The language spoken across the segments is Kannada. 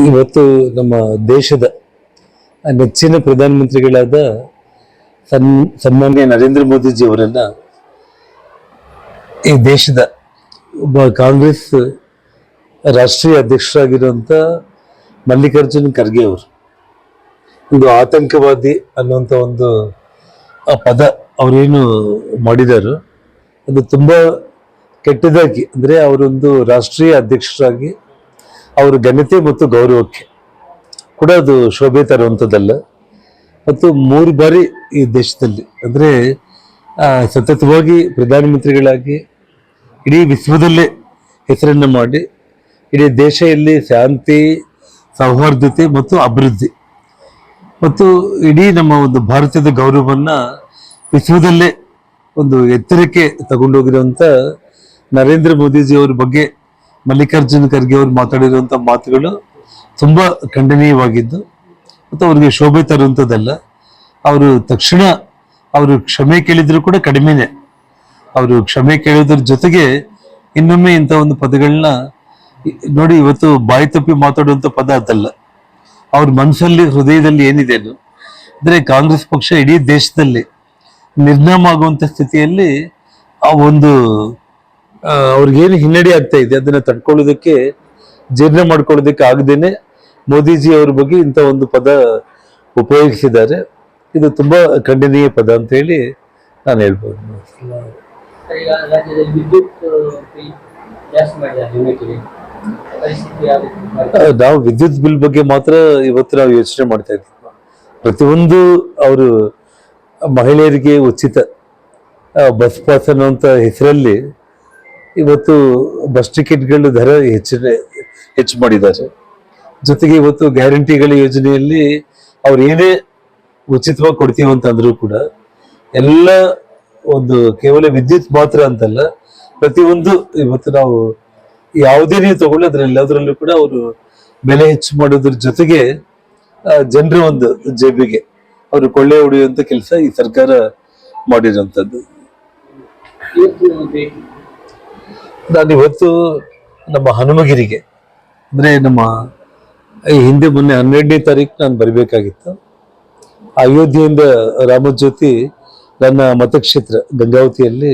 ಇವತ್ತು ನಮ್ಮ ದೇಶದ ನೆಚ್ಚಿನ ಪ್ರಧಾನಮಂತ್ರಿಗಳಾದ ಸನ್ಮಾನ್ಯ ನರೇಂದ್ರ ಮೋದಿಜಿ ಅವರನ್ನ ಈ ದೇಶದ ಒಬ್ಬ ಕಾಂಗ್ರೆಸ್ ರಾಷ್ಟ್ರೀಯ ಅಧ್ಯಕ್ಷರಾಗಿರುವಂತ ಮಲ್ಲಿಕಾರ್ಜುನ್ ಖರ್ಗೆ ಅವರು ಇದು ಆತಂಕವಾದಿ ಅನ್ನುವಂಥ ಒಂದು ಪದ ಅವರೇನು ಮಾಡಿದಾರೋ ಅದು ತುಂಬಾ ಕೆಟ್ಟದಾಗಿ, ಅಂದ್ರೆ ಅವರೊಂದು ರಾಷ್ಟ್ರೀಯ ಅಧ್ಯಕ್ಷರಾಗಿ ಅವರ ಘನತೆ ಮತ್ತು ಗೌರವಕ್ಕೆ ಕೂಡ ಅದು ಶೋಭೆ ತರುವಂಥದ್ದಲ್ಲ. ಮತ್ತು 3 ಬಾರಿ ಈ ದೇಶದಲ್ಲಿ ಅಂದ್ರೆ ಸತತವಾಗಿ ಪ್ರಧಾನಮಂತ್ರಿಗಳಾಗಿ ಇಡೀ ವಿಶ್ವದಲ್ಲೇ ಹೆಸರನ್ನು ಮಾಡಿ ಇಡೀ ದೇಶದಲ್ಲಿ ಶಾಂತಿ, ಸೌಹಾರ್ದತೆ ಮತ್ತು ಅಭಿವೃದ್ಧಿ ಮತ್ತು ಇಡೀ ನಮ್ಮ ಒಂದು ಭಾರತದ ಗೌರವವನ್ನ ವಿಶ್ವದಲ್ಲೇ ಒಂದು ಎತ್ತರಕ್ಕೆ ತಗೊಂಡೋಗಿರುವಂತ ನರೇಂದ್ರ ಮೋದಿಜಿ ಅವರ ಬಗ್ಗೆ ಮಲ್ಲಿಕಾರ್ಜುನ್ ಖರ್ಗೆ ಅವರು ಮಾತಾಡಿರುವಂತ ಮಾತುಗಳು ತುಂಬಾ ಖಂಡನೀಯವಾಗಿದ್ದು ಮತ್ತು ಅವ್ರಿಗೆ ಶೋಭೆ ತರುವಂಥದ್ದಲ್ಲ. ಅವರು ತಕ್ಷಣ ಅವರು ಕ್ಷಮೆ ಕೇಳಿದ್ರು ಕೂಡ ಕಡಿಮೆನೆ. ಅವರು ಕ್ಷಮೆ ಕೇಳೋದ್ರ ಜೊತೆಗೆ ಇನ್ನೊಮ್ಮೆ ಇಂಥ ಒಂದು ಪದಗಳನ್ನ ನೋಡಿ, ಇವತ್ತು ಬಾಯಿ ತಪ್ಪಿ ಮಾತಾಡುವಂತ ಪದ ಅದಲ್ಲ. ಅವ್ರ ಮನಸ್ಸಲ್ಲಿ, ಹೃದಯದಲ್ಲಿ ಏನಿದೆ ಅಂದ್ರೆ ಕಾಂಗ್ರೆಸ್ ಪಕ್ಷ ಇಡೀ ದೇಶದಲ್ಲಿ ನಿರ್ನಾಮ ಆಗುವಂತ ಸ್ಥಿತಿಯಲ್ಲಿ ಆ ಒಂದು ಅವ್ರಿಗೇನು ಹಿನ್ನಡೆ ಆಗ್ತಾ ಇದೆ ಅದನ್ನ ತಡ್ಕೊಳ್ಳೋದಕ್ಕೆ, ಜೀರ್ಣ ಮಾಡ್ಕೊಳ್ಳೋದಕ್ಕೆ ಆಗದೇನೆ ಮೋದಿಜಿ ಅವ್ರ ಬಗ್ಗೆ ಇಂಥ ಒಂದು ಪದ ಉಪಯೋಗಿಸಿದ್ದಾರೆ. ಇದು ತುಂಬಾ ಖಂಡನೀಯ ಪದ ಅಂತ ಹೇಳಿ ನಾನು ಹೇಳ್ಬೋದು. ನಾವು ವಿದ್ಯುತ್ ಬಿಲ್ ಬಗ್ಗೆ ಮಾತ್ರ ಇವತ್ತು ನಾವು ಯೋಚನೆ ಮಾಡ್ತಾ ಇದ್ದೀವಿ. ಪ್ರತಿಯೊಂದು ಅವರು ಮಹಿಳೆಯರಿಗೆ ಉಚಿತ ಬಸ್ ಪಾಸ್ ಅನ್ನುವಂಥ ಹೆಸರಲ್ಲಿ ಇವತ್ತು ಬಸ್ ಟಿಕೆಟ್ಗಳ ದರ ಹೆಚ್ಚು ಮಾಡಿದ್ದಾರೆ. ಜೊತೆಗೆ ಇವತ್ತು ಗ್ಯಾರಂಟಿಗಳ ಯೋಜನೆಯಲ್ಲಿ ಅವ್ರು ಏನೇ ಉಚಿತವಾಗಿ ಕೊಡ್ತೀವಿ ಅಂತಂದ್ರೂ ಕೂಡ ಎಲ್ಲ ಒಂದು ಕೇವಲ ವಿದ್ಯುತ್ ಮಾತ್ರ ಅಂತಲ್ಲ, ಪ್ರತಿಯೊಂದು ಇವತ್ತು ನಾವು ಯಾವುದೇ ನೀವು ತಗೊಳ್ಳಿ ಅದರಲ್ಲೂ ಕೂಡ ಅವರು ಬೆಲೆ ಹೆಚ್ಚು ಮಾಡೋದ್ರ ಜೊತೆಗೆ ಜನರ ಒಂದು ಜೇಬಿಗೆ ಅವರು ಕೊಳ್ಳೆ ಹೊಡೆಯುವಂತ ಕೆಲಸ ಈ ಸರ್ಕಾರ ಮಾಡಿರುವಂತದ್ದು. ನಾನು ಇವತ್ತು ನಮ್ಮ ಹನುಮಗಿರಿಗೆ, ಅಂದ್ರೆ ನಮ್ಮ ಈ ಹಿಂದೆ ಮೊನ್ನೆ 12ನೇ ತಾರೀಕು ನಾನು ಬರಬೇಕಾಗಿತ್ತು. ಅಯೋಧ್ಯೆಯಿಂದ ರಾಮಜ್ಯೋತಿ ನನ್ನ ಮತಕ್ಷೇತ್ರ ಗಂಗಾವತಿಯಲ್ಲಿ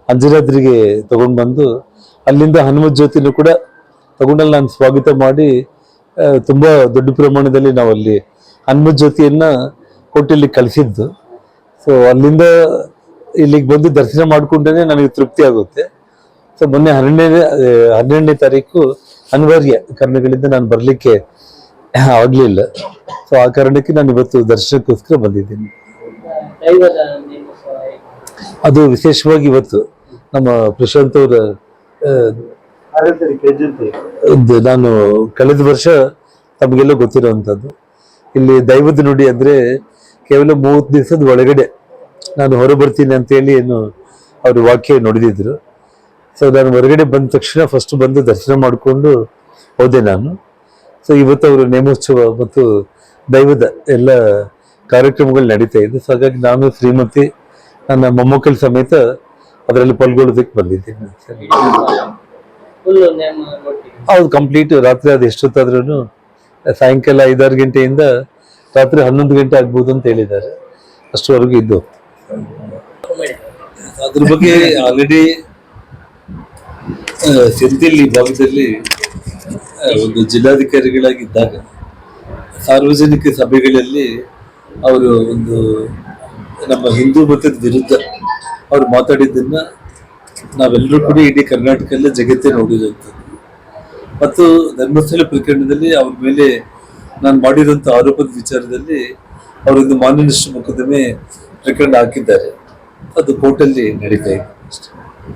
ಅಂಜನಾದ್ರಿಗೆ ತಗೊಂಡು ಬಂದು ಅಲ್ಲಿಂದ ಹನುಮತ್ ಜ್ಯೋತಿನೂ ಕೂಡ ತಗೊಂಡಲ್ಲಿ ನಾನು ಸ್ವಾಗತ ಮಾಡಿ ತುಂಬಾ ದೊಡ್ಡ ಪ್ರಮಾಣದಲ್ಲಿ ನಾವು ಅಲ್ಲಿ ಹನುಮತ್ ಜ್ಯೋತಿಯನ್ನ ಕೊಟ್ಟಿಲ್ಲಿ ಕಳಿಸಿದ್ದು. ಸೊ ಅಲ್ಲಿಂದ ಇಲ್ಲಿಗೆ ಬಂದು ದರ್ಶನ ಮಾಡ್ಕೊಂಡ್ರೆ ನನಗೆ ತೃಪ್ತಿ ಆಗುತ್ತೆ. ಸೊ ಮೊನ್ನೆ 12ನೇ ತಾರೀಕು ಅನಿವಾರ್ಯ ಕಾರಣಗಳಿಂದ ನಾನು ಬರ್ಲಿಕ್ಕೆ ಆಗ್ಲಿಲ್ಲ. ಸೊ ಆ ಕಾರಣಕ್ಕೆ ನಾನು ಇವತ್ತು ದರ್ಶನಕ್ಕೋಸ್ಕರ ಬಂದಿದ್ದೀನಿ. ಅದು ವಿಶೇಷವಾಗಿ ಇವತ್ತು ನಮ್ಮ ಪ್ರಶಾಂತ್ ಅವರ ನಾನು ಕಳೆದ ವರ್ಷ ತಮಗೆಲ್ಲ ಗೊತ್ತಿರುವಂತದ್ದು, ಇಲ್ಲಿ ದೈವದ ನುಡಿ ಅಂದ್ರೆ ಕೇವಲ 30 ದಿವಸದ ಒಳಗಡೆ ನಾನು ಹೊರಬರ್ತೀನಿ ಅಂತೇಳಿ ಏನು ಅವರು ವಾಕ್ಯ ನುಡಿದಿದ್ರು. ಸೊ ನಾನು ಹೊರಗಡೆ ಬಂದ ತಕ್ಷಣ ಫಸ್ಟ್ ಬಂದು ದರ್ಶನ ಮಾಡಿಕೊಂಡು ಹೋದೆ ನಾನು. ಸೊ ಇವತ್ತು ಅವರು ನೇಮೋತ್ಸವ ಮತ್ತು ದೈವದ ಎಲ್ಲ ಕಾರ್ಯಕ್ರಮಗಳು ನಡೀತಾ ಇದೆ. ಸೊ ಹಾಗಾಗಿ ನಾನು ಶ್ರೀಮತಿ ನನ್ನ ಮೊಮ್ಮಕ್ಕಳ ಸಮೇತ ಅದರಲ್ಲಿ ಪಾಲ್ಗೊಳ್ಳೋದಕ್ಕೆ ಬಂದಿದ್ದೀನಿ. ಹೌದು, ಕಂಪ್ಲೀಟ್ ರಾತ್ರಿ ಅದು ಎಷ್ಟೊತ್ತಾದ್ರೂ ಸಾಯಂಕಾಲ 5-6 ಗಂಟೆಯಿಂದ ರಾತ್ರಿ 11 ಗಂಟೆ ಆಗ್ಬೋದು ಅಂತ ಹೇಳಿದ್ದಾರೆ. ಅಷ್ಟರವರೆಗೂ ಇದ್ದು ಅದ್ರ ಬಗ್ಗೆ ಆಲ್ರೆಡಿ ಸಿಂಧಿಲ್ ಭಾಗದಲ್ಲಿ ಒಂದು ಜಿಲ್ಲಾಧಿಕಾರಿಗಳಾಗಿದ್ದಾಗ ಸಾರ್ವಜನಿಕ ಸಭೆಗಳಲ್ಲಿ ಅವರು ಒಂದು ನಮ್ಮ ಹಿಂದೂ ಮತದ ವಿರುದ್ಧ ಅವ್ರು ಮಾತಾಡಿದ್ದನ್ನ ನಾವೆಲ್ಲರೂ ಕೂಡ ಇಡೀ ಕರ್ನಾಟಕದಲ್ಲೇ ಜಗತ್ತೇ ನೋಡಿರುವಂಥದ್ದು. ಮತ್ತು ಧರ್ಮಸ್ಥಳ ಪ್ರಕರಣದಲ್ಲಿ ಅವ್ರ ಮೇಲೆ ನಾನು ಮಾಡಿರುವಂಥ ಆರೋಪದ ವಿಚಾರದಲ್ಲಿ ಅವರೊಂದು ಮಾನನಷ್ಟ ಮೊಕದ್ದಮೆ ಪ್ರಕರಣ ಹಾಕಿದ್ದಾರೆ. ಅದು ಕೋರ್ಟಲ್ಲಿ ನಡೀತಾ ಇದೆ ಅಷ್ಟೇ.